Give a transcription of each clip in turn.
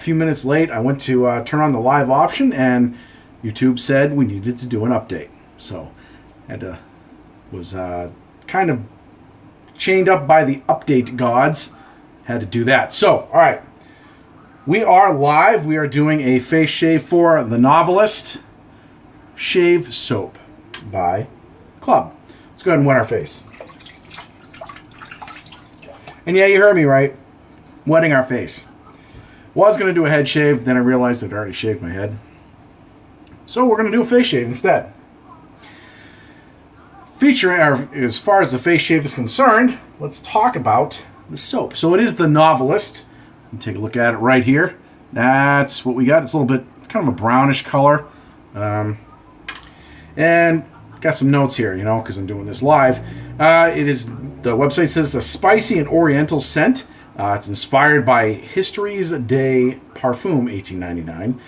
A few minutes late. I went to turn on the live option, and YouTube said we needed to do an update. So, was kind of chained up by the update gods. Had to do that. So, all right, we are live. We are doing a face shave for the Novelist Shave Soap by Club. Let's go ahead and wet our face. And yeah, you heard me right. Wetting our face. Was going to do a head shave, then I realized I'd already shaved my head. So we're going to do a face shave instead. As far as the face shave is concerned, let's talk about the soap. So it is the Novelist. You can take a look at it right here. That's what we got. It's a little bit, kind of a brownish color. And got some notes here, because I'm doing this live. The website says a spicy and oriental scent. It's inspired by History's Day Parfum, 1899.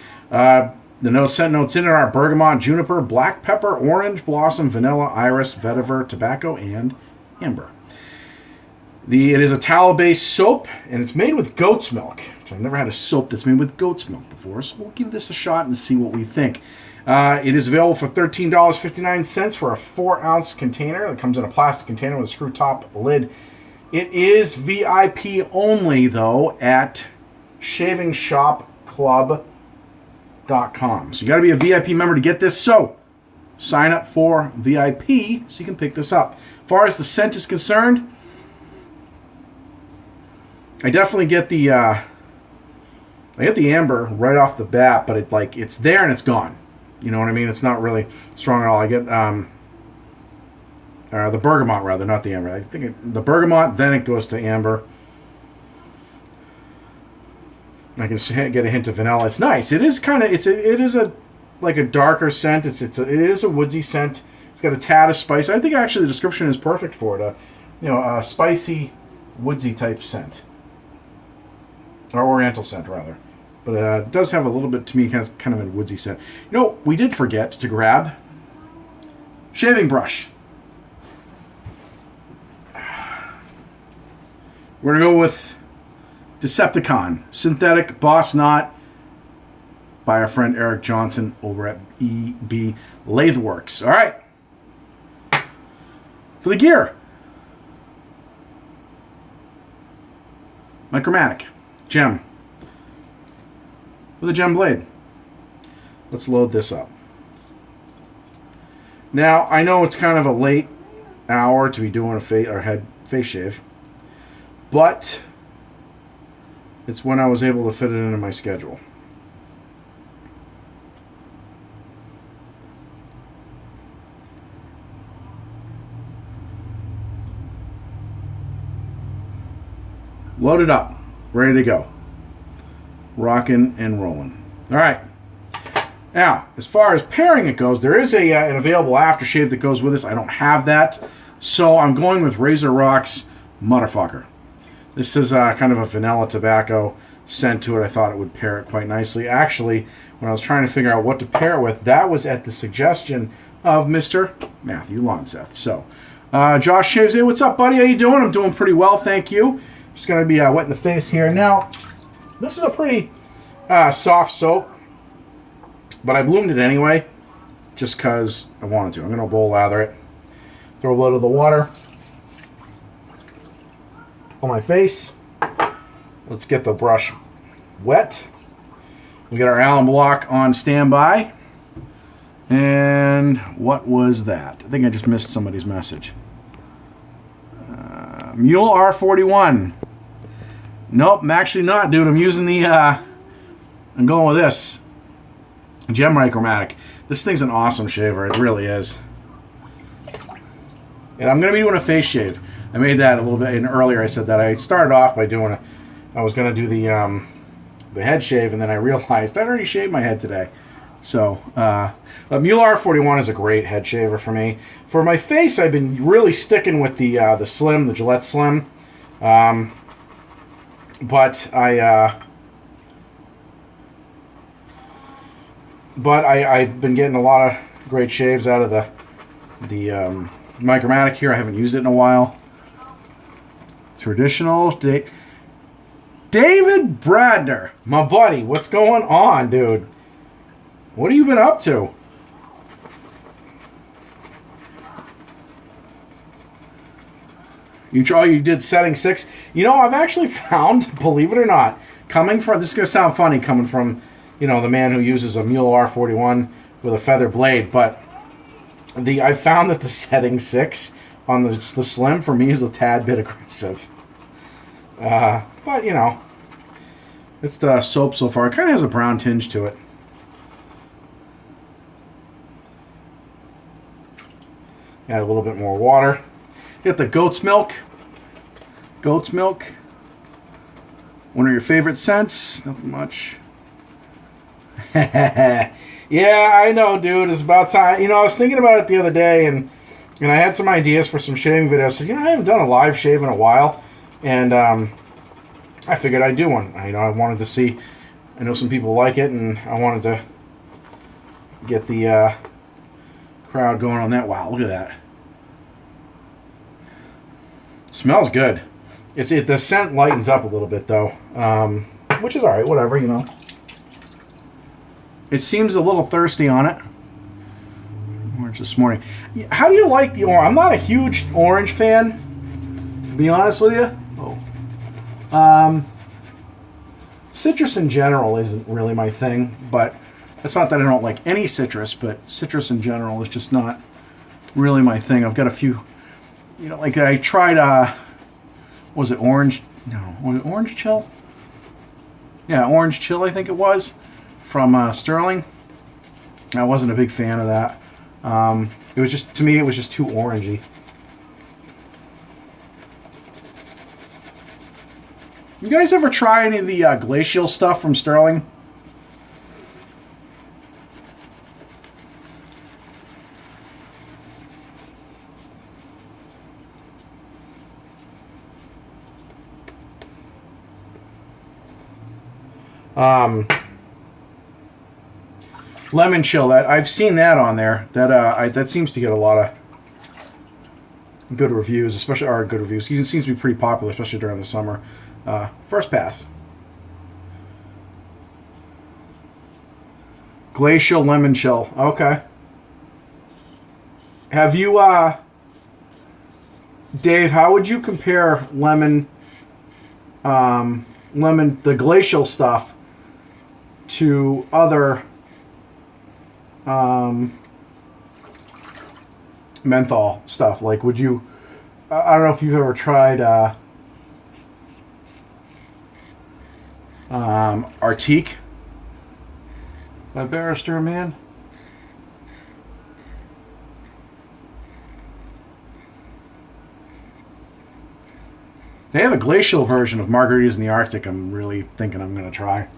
The scent notes in it are bergamot, juniper, black pepper, orange blossom, vanilla, iris, vetiver, tobacco, and amber. It is a tallow-based soap, and it's made with goat's milk. Which I've never had a soap that's made with goat's milk before, so we'll give this a shot and see what we think. It is available for $13.59 for a 4-ounce container. It comes in a plastic container with a screw top lid. It is VIP only, though, at shavingshopclub.com. So you got to be a VIP member to get this. So sign up for VIP so you can pick this up. As far as the scent is concerned, I definitely get the amber right off the bat, but it's there and it's gone. You know what I mean? It's not really strong at all. I get the bergamot, rather, not the amber. I think the bergamot, then it goes to amber. I can get a hint of vanilla. It's nice. It is kind of a darker scent. It is a woodsy scent. It's got a tad of spice. I think actually the description is perfect for it. A spicy, woodsy type scent, or oriental scent rather. But it does have a little bit, to me, kind of a woodsy scent. We did forget to grab shaving brush. We're going to go with Decepticon, Synthetic Boss Knot by our friend Eric Johnson over at EB Latheworks. All right. For the gear, Micromatic, gem, with a gem blade. Let's load this up. Now, I know it's kind of a late hour to be doing a face shave, but it's when I was able to fit it into my schedule. Loaded up, ready to go. Rocking and rolling. All right. Now, as far as pairing it goes, there is an available aftershave that goes with this. I don't have that, so I'm going with Razor Rock's Motherfucker. This is kind of a vanilla tobacco scent to it. I thought it would pair it quite nicely. Actually, when I was trying to figure out what to pair it with, that was at the suggestion of Mr. Matthew Lonseth. So, Josh Shaves, hey, what's up, buddy? How you doing? I'm doing pretty well, thank you. Just going to be wet in the face here. Now, this is a pretty soft soap, but I bloomed it anyway, just because I wanted to. I'm going to bowl lather it, throw a little of the water on my face. Let's get the brush wet. We got our Allen block on standby. And what was that? I think I just missed somebody's message. Mule R41. Nope, I'm actually not, dude. I'm using I'm going with this Gem Micromatic. This thing's an awesome shaver. It really is. And I'm going to be doing a face shave. I made that a little bit in earlier. I said that I started off by I was going to do the head shave, and then I realized I'd already shaved my head today. So, but Mule R41 is a great head shaver for me. For my face, I've been really sticking with the Slim, the Gillette Slim. But I've been getting a lot of great shaves out of the Micromatic here. I haven't used it in a while. Traditional. David Bradner, my buddy, what's going on, dude? What have you been up to? You did setting 6. You know, I've actually found, believe it or not, coming from, this is going to sound funny coming from, you know, the man who uses a Mule R41 with a feather blade, but I found that the setting 6 on the Slim for me is a tad bit aggressive. But, you know, it's the soap so far. It kind of has a brown tinge to it. Add a little bit more water. Get the goat's milk. Goat's milk. One of your favorite scents. Nothing much. Yeah, I know, dude. It's about time. You know, I was thinking about it the other day, and I had some ideas for some shaving videos. So, you know, I haven't done a live shave in a while, and I figured I'd do one. I wanted to see. I know some people like it, and I wanted to get the crowd going on that. Wow, look at that. Smells good. The scent lightens up a little bit though, which is all right. Whatever, you know. It seems a little thirsty on it. Orange this morning. How do you like the orange? I'm not a huge orange fan, to be honest with you. Oh. Citrus in general isn't really my thing, but it's not that I don't like any citrus, but citrus in general is just not really my thing. I've got a few. You know, like I tried, was it orange? No, was it orange chill? Yeah, orange chill, I think it was, from Sterling. I wasn't a big fan of that. It was just, to me, it was just too orangey. You guys ever try any of the glacial stuff from Sterling? Lemon chill. That I've seen that on there. That seems to get a lot of good reviews, especially good reviews. It seems to be pretty popular, especially during the summer. First pass. Glacial lemon chill. Okay. Have you, Dave? How would you compare the glacial stuff to other menthol stuff? Like, would you? I don't know if you've ever tried Arctique by Barrister Man. They have a glacial version of Margaritas in the Arctic I'm really thinking I'm going to try.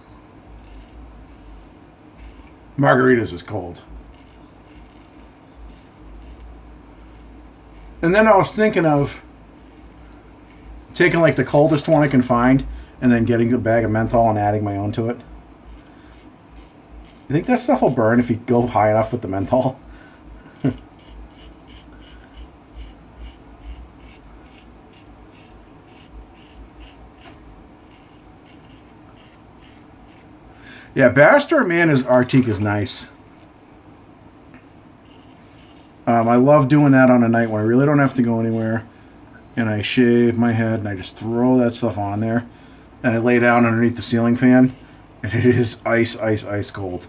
Margaritas is cold. And then I was thinking of taking like the coldest one I can find and then getting a bag of menthol and adding my own to it. You think that stuff will burn if you go high enough with the menthol? Yeah, Barrister Man's Arctique is nice. I love doing that on a night when I really don't have to go anywhere. And I shave my head and I just throw that stuff on there. And I lay down underneath the ceiling fan. And it is ice, ice, ice cold.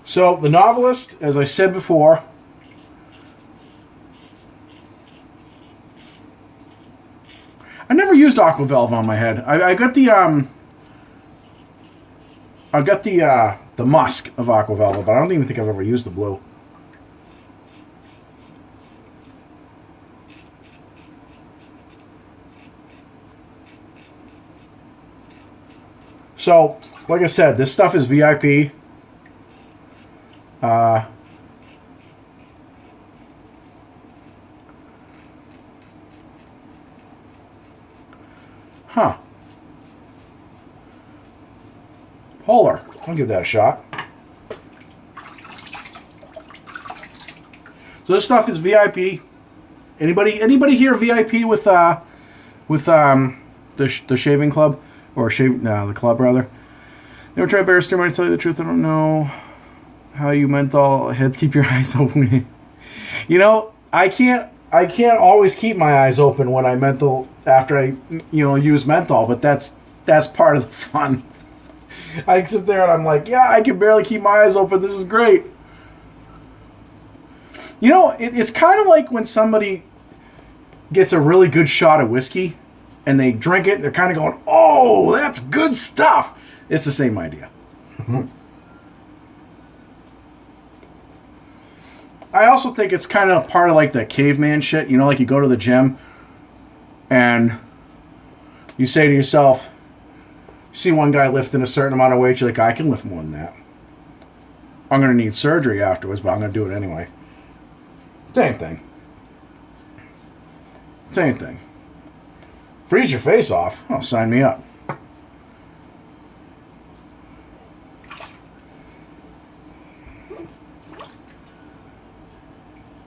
So, the Novelist, as I said before, I never used Aquavelve on my head. I got the musk of Aquavelve, but I don't even think I've ever used the blue. So, like I said, this stuff is VIP. Polar. I'll give that a shot. So this stuff is VIP. Anybody here VIP with the shaving club or the club rather? Never tried bear steer. To tell you the truth, I don't know how you menthol heads keep your eyes open. You know, I can't always keep my eyes open when I menthol after I use menthol, but that's part of the fun. I sit there and I'm like, yeah, I can barely keep my eyes open. This is great. You know, it's kind of like when somebody gets a really good shot of whiskey and they drink it, they're kind of going, oh, that's good stuff. It's the same idea. I also think it's kind of part of like the caveman shit. You know, like you go to the gym and you say to yourself, you see one guy lifting a certain amount of weight, you're like, I can lift more than that. I'm going to need surgery afterwards, but I'm going to do it anyway. Same thing. Same thing. Freeze your face off. Oh, sign me up.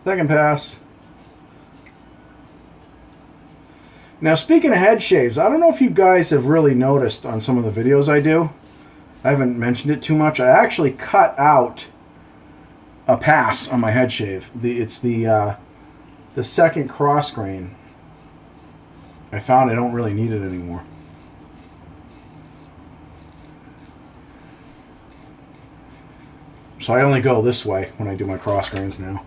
Second pass. Now, speaking of head shaves, I don't know if you guys have really noticed on some of the videos I do. I haven't mentioned it too much. I actually cut out a pass on my head shave. It's the second cross grain. I found I don't really need it anymore. So I only go this way when I do my cross grains now.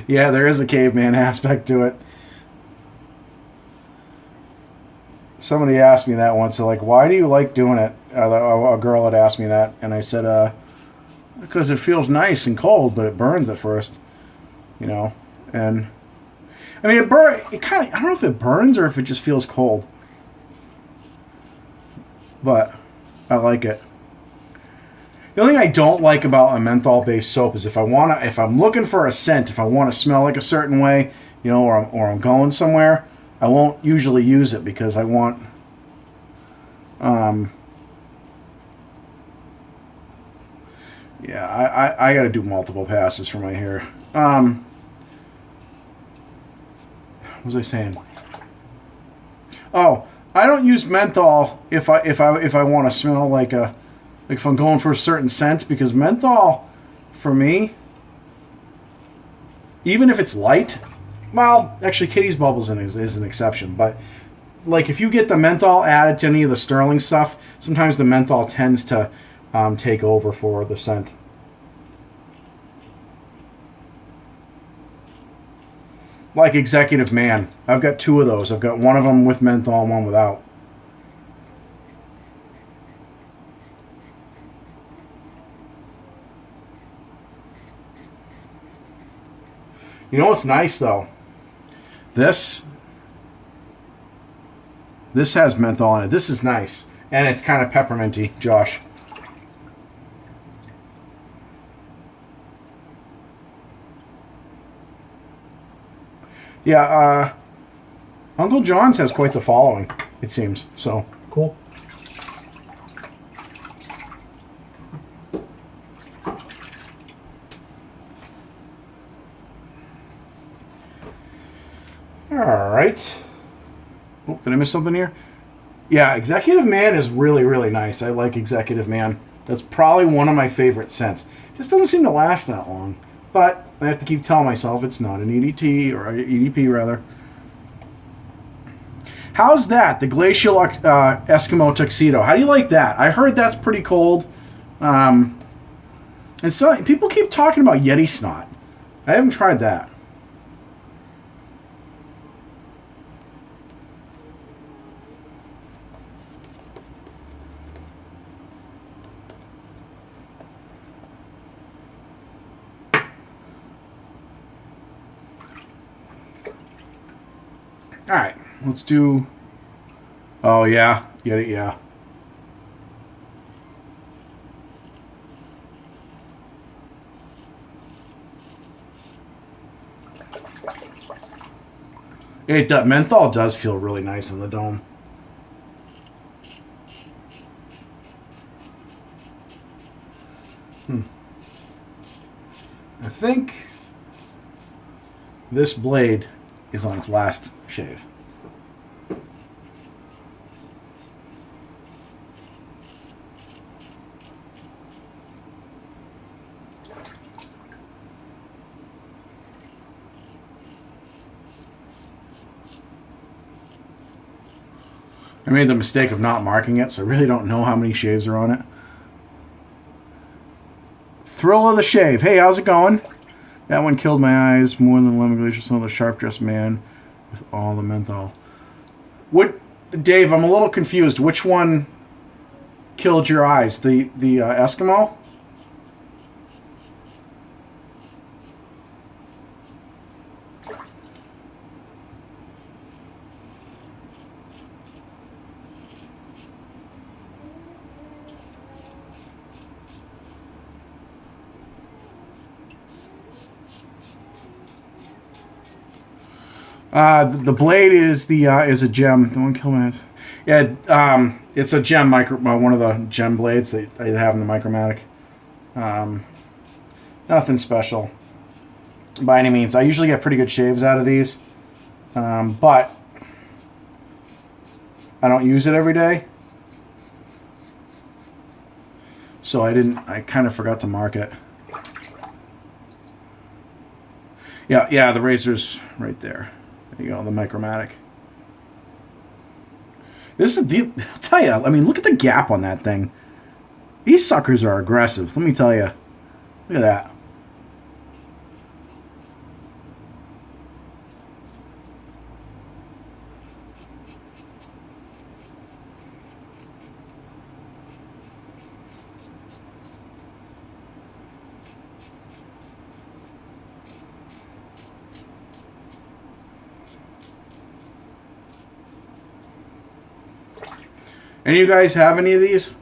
Yeah, there is a caveman aspect to it. Somebody asked me that once. They're like, why do you like doing it? A girl had asked me that, and I said, because it feels nice and cold, but it burns at first. You know, and I mean, it kind of, I don't know if it burns or if it just feels cold, but I like it. The only thing I don't like about a menthol-based soap is if I'm looking for a scent, if I want to smell like a certain way, you know, or I'm going somewhere, I won't usually use it because I want, yeah, I got to do multiple passes for my hair. What was I saying? Oh, I don't use menthol if I want to smell like if I'm going for a certain scent, because menthol, for me, even if it's light, well, actually Kitty's Bubbles is an exception, but like if you get the menthol added to any of the Sterling stuff, sometimes the menthol tends to take over for the scent. Like Executive Man. I've got two of those. I've got one of them with menthol and one without. You know what's nice though? This has menthol in it. This is nice. And it's kind of pepperminty, Josh. Yeah, Uncle John's has quite the following, it seems. So, cool. Alright. Oh, did I miss something here? Yeah, Executive Man is really, really nice. I like Executive Man. That's probably one of my favorite scents. Just doesn't seem to last that long. But I have to keep telling myself it's not an EDT, or EDP rather. How's that? The Glacial Eskimo Tuxedo. How do you like that? I heard that's pretty cold. And so people keep talking about Yeti Snot. I haven't tried that. Alright, let's do Oh, yeah. Get it? Yeah. Menthol does feel really nice in the dome. I think this blade is on its last shave. I made the mistake of not marking it, so I really don't know how many shaves are on it. Thrill of the shave. Hey, how's it going? That one killed my eyes more than Lemon Glacier. Some of the sharp-dressed man with all the menthol. What, Dave? I'm a little confused. Which one killed your eyes? The Eskimo? The blade is is a gem. The one kill my. Yeah, it's a gem one of the gem blades that I have in the Micromatic. Nothing special by any means. I usually get pretty good shaves out of these, but I don't use it every day, so I didn't. I kind of forgot to mark it. Yeah, the razor's right there. There you go, the Micromatic. This is I'll tell you. I mean, look at the gap on that thing. These suckers are aggressive. Let me tell you. Look at that. Any of you guys have any of these?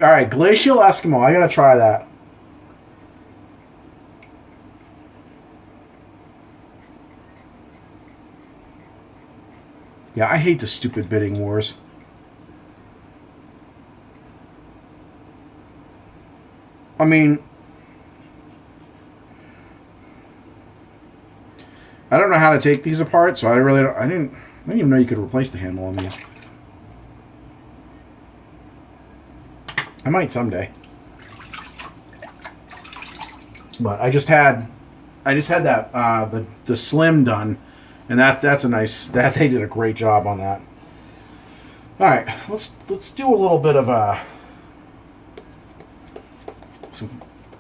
All right, Glacial Eskimo. I gotta try that. Yeah, I hate the stupid bidding wars. I mean, I don't know how to take these apart, so I didn't even know you could replace the handle on these. I might someday. But I just had that the slim done, and that's a nice, that they did a great job on that. All right, let's do a little bit of a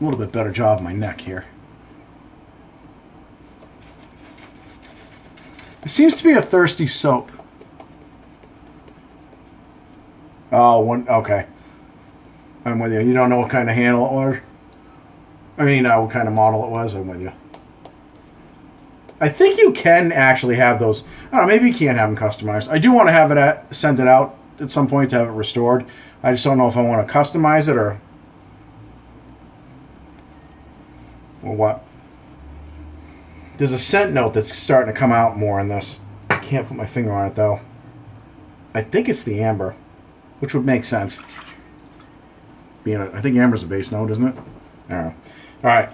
little bit better job of my neck here. It seems to be a thirsty soap. Oh, okay. I'm with you. You don't know what kind of handle it was? I mean, what kind of model it was? I'm with you. I think you can actually have those. I don't know, maybe you can't have them customized. I do want to have it send it out at some point to have it restored. I just don't know if I want to customize it or what. There's a scent note that's starting to come out more in this. I can't put my finger on it, though. I think it's the amber, which would make sense. I think amber's a base note, isn't it? I don't know. All right.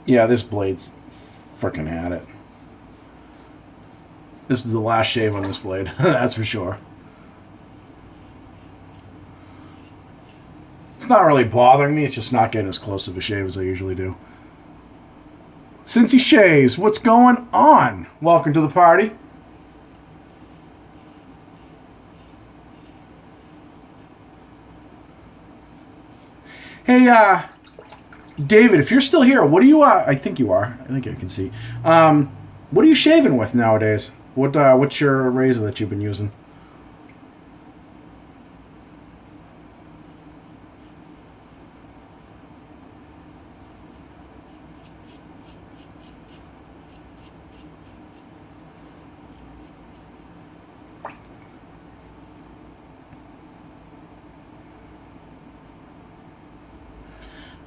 Yeah, this blade's freaking had it. This is the last shave on this blade. That's for sure. It's not really bothering me. It's just not getting as close of a shave as I usually do. Cincy Shaves, what's going on? Welcome to the party. Hey, David, if you're still here, what do you, I think you are. I think I can see. What are you shaving with nowadays? What's your razor that you've been using?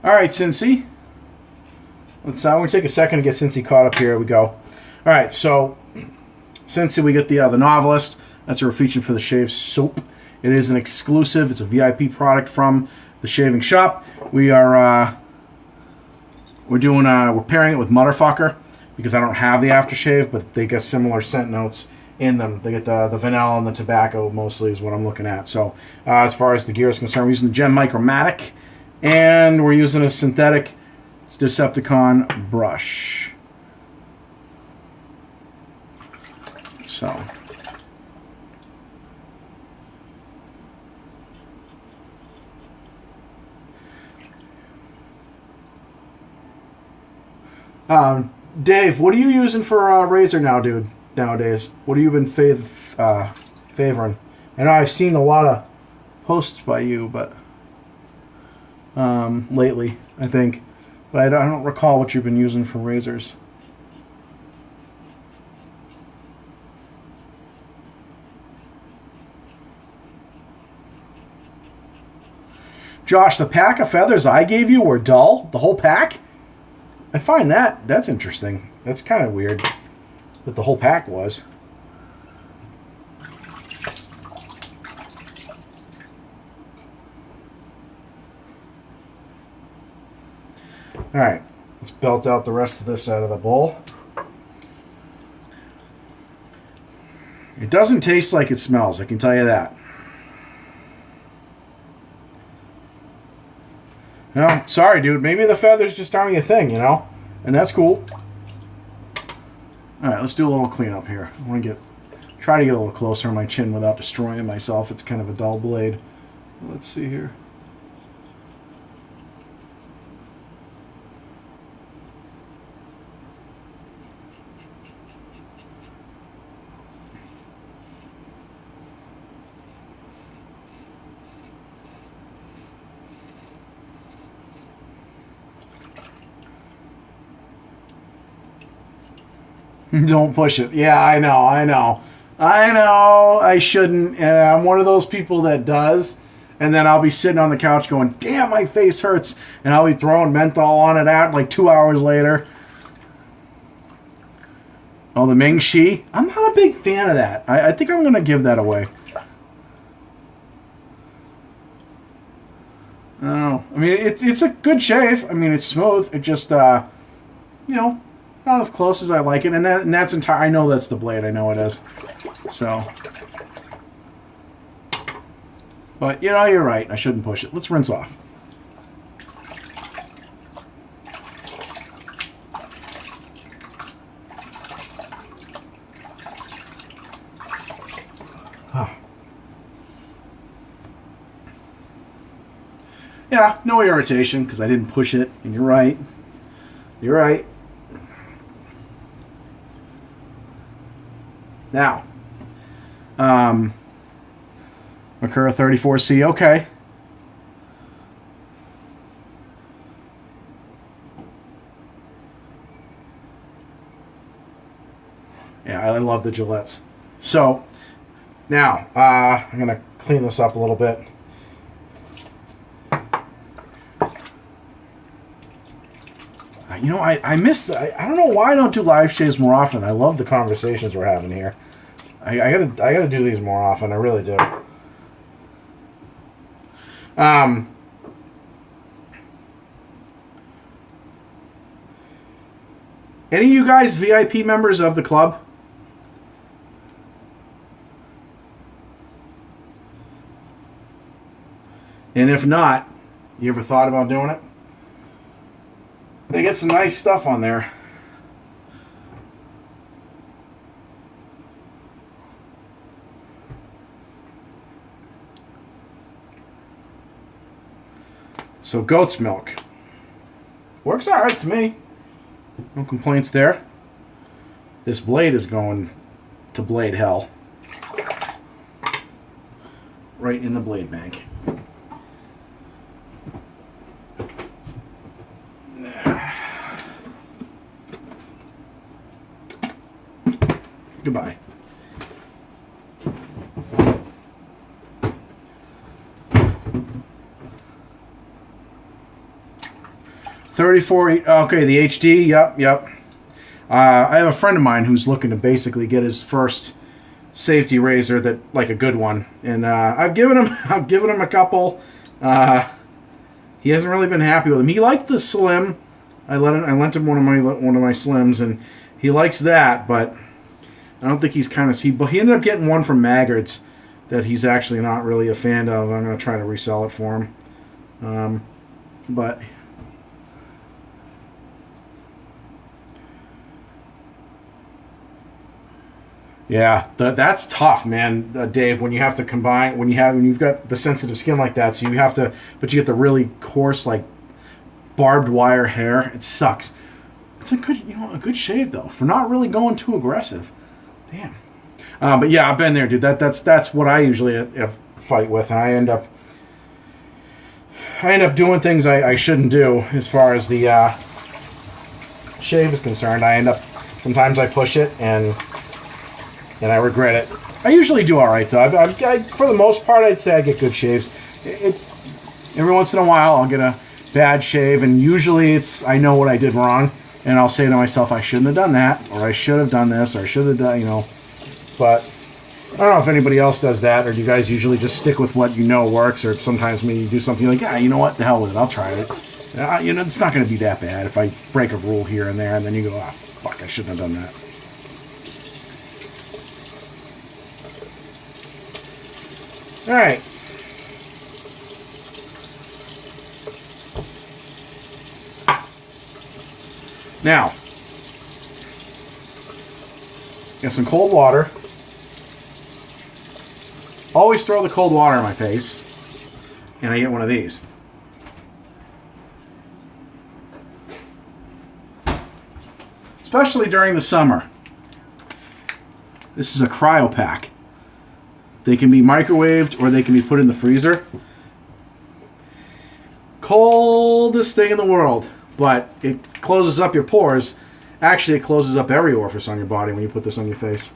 All right, Cincy. Let's take a second to get Cincy caught up. Here we go. All right, so Cincy, we get the Novelist. That's what we're featuring for the shave soap. It is an exclusive. It's a VIP product from the shaving shop. We're pairing it with Motherfucker because I don't have the aftershave, but they get similar scent notes in them. They get the vanilla and the tobacco mostly is what I'm looking at. So as far as the gear is concerned, we're using the Gen Micromatic. And we're using a synthetic Decepticon brush. So. Dave, what are you using for razor now, dude? Nowadays, what have you been favoring? I know I've seen a lot of posts by you, but lately, I think. But I don't recall what you've been using for razors. Josh, the pack of feathers I gave you were dull? The whole pack? I find that's interesting. That's kind of weird that the whole pack was. Alright, let's belt out the rest of this out of the bowl. It doesn't taste like it smells, I can tell you that. No, sorry dude, maybe the feathers just aren't your thing, you know? And that's cool. Alright, let's do a little cleanup here. I want to try to get a little closer on my chin without destroying myself. It's kind of a dull blade. Let's see here. Don't push it. Yeah, I know. I shouldn't. And I'm one of those people that does. And then I'll be sitting on the couch going, damn, my face hurts. And I'll be throwing menthol on it out like 2 hours later. Oh, the Ming Shi? I'm not a big fan of that. I think I'm going to give that away. Oh, I mean, it's a good shave. I mean, it's smooth. It just, you know, not as close as I like it, and that's entire. I know that's the blade. I know it is. So, but you know, you're right. I shouldn't push it. Let's rinse off. Yeah, no irritation because I didn't push it. And you're right. You're right. Now, Makura 34C, okay. Yeah, I love the Gillettes. So, now, I'm going to clean this up a little bit. You know, I miss. I don't know why I don't do live shaves more often. I love the conversations we're having here. I gotta do these more often. I really do. Any of you guys VIP members of the club? And if not, you ever thought about doing it? They get some nice stuff on there. So goat's milk. Works all right to me. No complaints there. This blade is going to blade hell. Right in the blade bank. Goodbye. $34. Okay, the HD. Yep. I have a friend of mine who's looking to basically get his first safety razor, that like a good one, and I've given him a couple. He hasn't really been happy with them. He liked the slim. I lent him one of my slims, and he likes that, but I don't think but he ended up getting one from Maggard's that he's actually not really a fan of. I'm going to try to resell it for him. But yeah, that's tough, man, Dave. When you have to combine, when you've got the sensitive skin like that, so you have to, but you get the really coarse, like barbed wire hair. It sucks. It's a good shave though, for not really going too aggressive. Damn. But yeah, I've been there, dude. That's what I usually fight with, and I end up doing things I shouldn't do as far as the shave is concerned. Sometimes I push it and I regret it. I usually do all right though. I for the most part, I'd say I get good shaves. Every once in a while, I'll get a bad shave, and usually I know what I did wrong. And I'll say to myself, I shouldn't have done that, or I should have done this, or I should have done, But I don't know if anybody else does that, or do you guys usually just stick with what you know works, or sometimes maybe you do something like, you know what, the hell with it, I'll try it. It's not going to be that bad if I break a rule here and there, and then you go, fuck, I shouldn't have done that. All right. Now, get some cold water. Always throw the cold water in my face, and I get one of these. Especially during the summer. This is a cryo pack. They can be microwaved or they can be put in the freezer. Coldest thing in the world. But it closes up your pores. Actually, it closes up every orifice on your body when you put this on your face.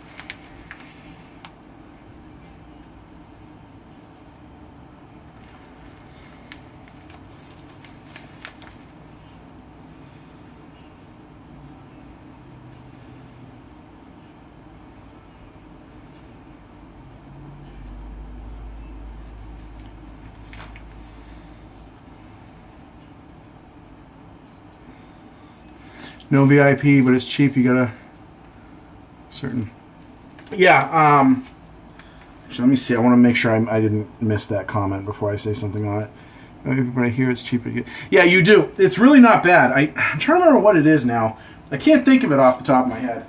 No VIP, but it's cheap. You got a certain... Yeah, let me see. I want to make sure I didn't miss that comment before I say something on it. Everybody here, it's cheap. Yeah, you do. It's really not bad. I'm trying to remember what it is now. I can't think of it off the top of my head.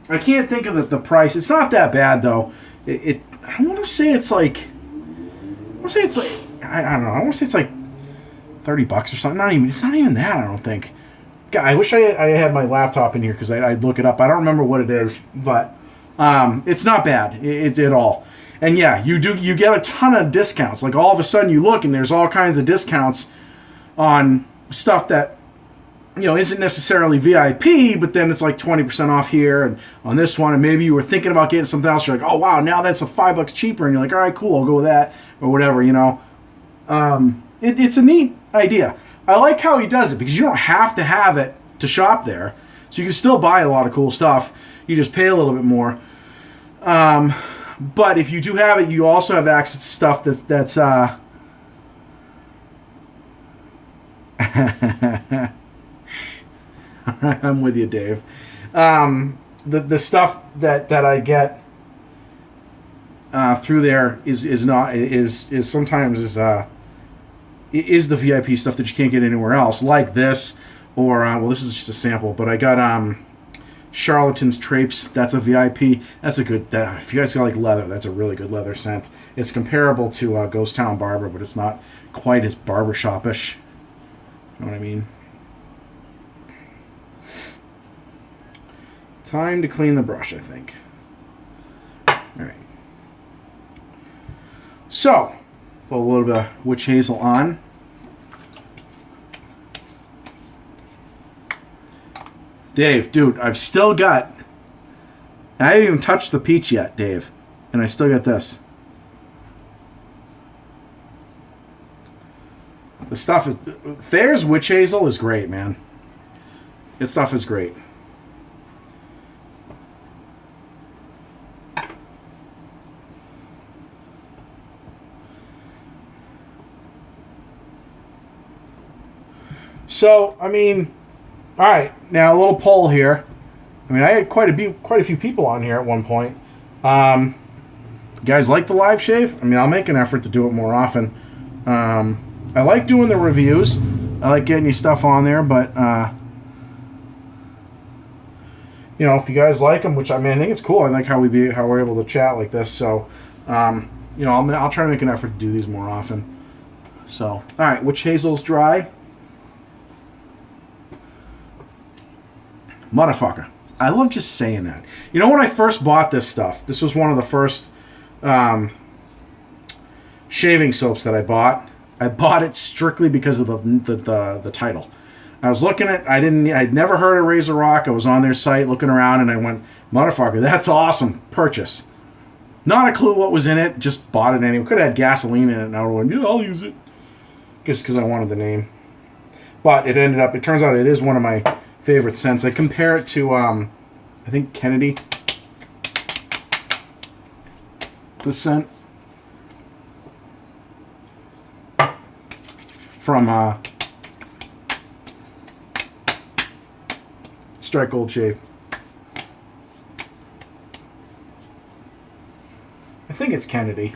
I can't think of the price. It's not that bad, though. I want to say it's like... I don't know. I want to say it's like $30 or something. It's not even that, I don't think. God, I wish I had my laptop in here because I'd look it up. I don't remember what it is, but it's not bad at all. And yeah, you get a ton of discounts. Like all of a sudden you look and there's all kinds of discounts on stuff that isn't necessarily VIP, but then it's like 20% off here and on this one, and maybe you were thinking about getting something else. You're like, oh wow, now that's $5 cheaper, and you're like, all right, cool, I'll go with that or whatever. It's a neat idea. I like how he does it because you don't have to have it to shop there, so you can still buy a lot of cool stuff. You just pay a little bit more. But if you do have it, you also have access to stuff that's I'm with you, Dave. The stuff that I get through there is sometimes is the VIP stuff that you can't get anywhere else, like this, or well, this is just a sample, but I got Charlatans Trapes. That's a VIP. That's a good. If you guys like leather, that's a really good leather scent. It's comparable to Ghost Town Barber, but it's not quite as barbershopish. You know what I mean? Time to clean the brush, I think. All right. So, put a little bit of witch hazel on. Dave, dude, I've still got... I haven't even touched the peach yet, Dave. And I still got this. The stuff is... Thayer's witch hazel is great, man. This stuff is great. So, I mean, all right. Now a little poll here. I mean, I had quite a few people on here at one point. You guys like the live shave? I mean, I'll make an effort to do it more often. I like doing the reviews. I like getting you stuff on there, but you know, if you guys like them, which I mean, I think it's cool. I like how we're able to chat like this. So, you know, I'll try to make an effort to do these more often. So, all right, witch hazel's dry. Motherfucker. I love just saying that. You know, when I first bought this stuff, this was one of the first shaving soaps that I bought. I bought it strictly because of the title. I was looking at, I'd never heard of Razor Rock. I was on their site looking around and I went, motherfucker, that's awesome. Purchase. Not a clue what was in it. Just bought it anyway. Could have had gasoline in it and I would have went, yeah, I'll use it. Just because I wanted the name. But it turns out it is one of my favorite scents. I compare it to, I think Kennedy. The scent from Strike Gold Shave. I think it's Kennedy.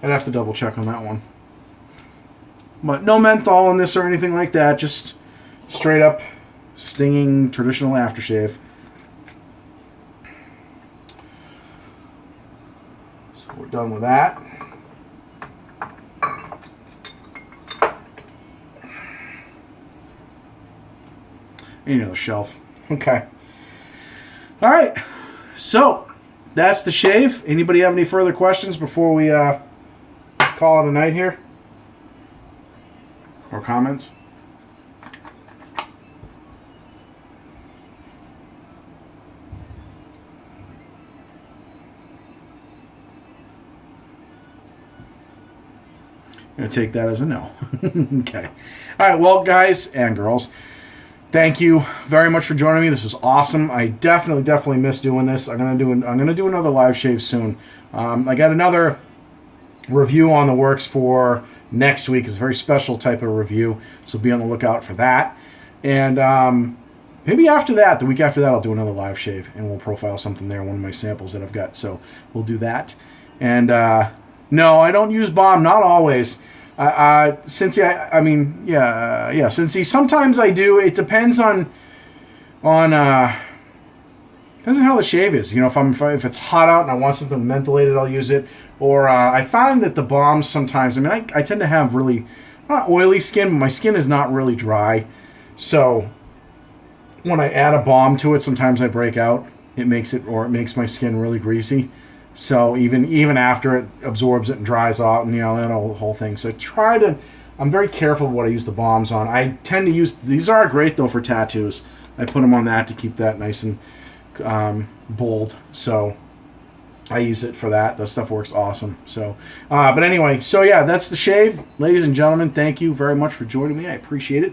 I'd have to double check on that one. But no menthol in this or anything like that. Just straight up stinging traditional aftershave. So we're done with that. And another shelf. Okay. All right. So that's the shave. Anybody have any further questions before we call it a night here? Or comments? I'm going to take that as a no. Okay. All right. Well, guys and girls, thank you very much for joining me. This was awesome. I definitely missed doing this. I'm gonna do another live shave soon. I got another review on the works for next week. It's a very special type of review, so be on the lookout for that. And maybe after that, the week after that, I'll do another live shave, and we'll profile something there, one of my samples that I've got. So we'll do that. And no, I don't use balm. Not always. Cincy, I mean, yeah, Cincy. Sometimes I do. It depends on how the shave is. You know, if it's hot out and I want something mentholated, I'll use it. Or I find that the balms sometimes. I mean, I tend to have really not oily skin, but my skin is not really dry. So when I add a balm to it, sometimes I break out. It makes my skin really greasy. So even after it absorbs it and dries out, and you know that whole thing. So I'm very careful what I use the balms on. I tend to use, these are great though for tattoos. I put them on that to keep that nice and bold. So I use it for that. That stuff works awesome. So, but anyway, so yeah, that's the shave, ladies and gentlemen. Thank you very much for joining me. I appreciate it.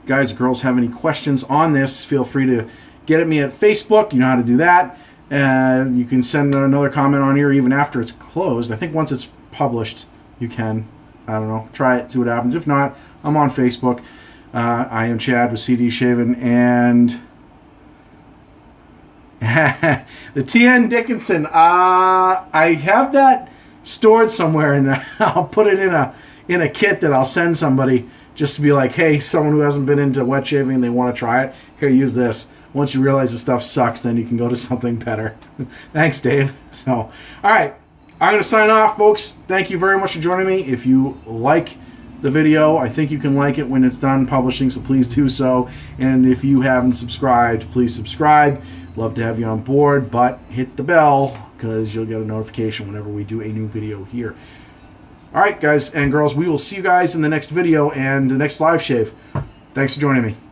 Guys, girls, have any questions on this? Feel free to get at me at Facebook. You know how to do that. You can send another comment on here even after it's closed. I think once it's published, you can. I don't know. Try it, see what happens. If not, I'm on Facebook. I am Chad with CD Shaving, and the TN Dickinson. I have that stored somewhere, and I'll put it in a kit that I'll send somebody just to be like, hey, someone who hasn't been into wet shaving and they want to try it, here, use this. Once you realize the stuff sucks, then you can go to something better. Thanks, Dave. So, all right, I'm going to sign off, folks. Thank you very much for joining me. If you like the video, I think you can like it when it's done publishing, so please do so. And if you haven't subscribed, please subscribe. Love to have you on board, but hit the bell because you'll get a notification whenever we do a new video here. All right, guys and girls, we will see you guys in the next video and the next live shave. Thanks for joining me.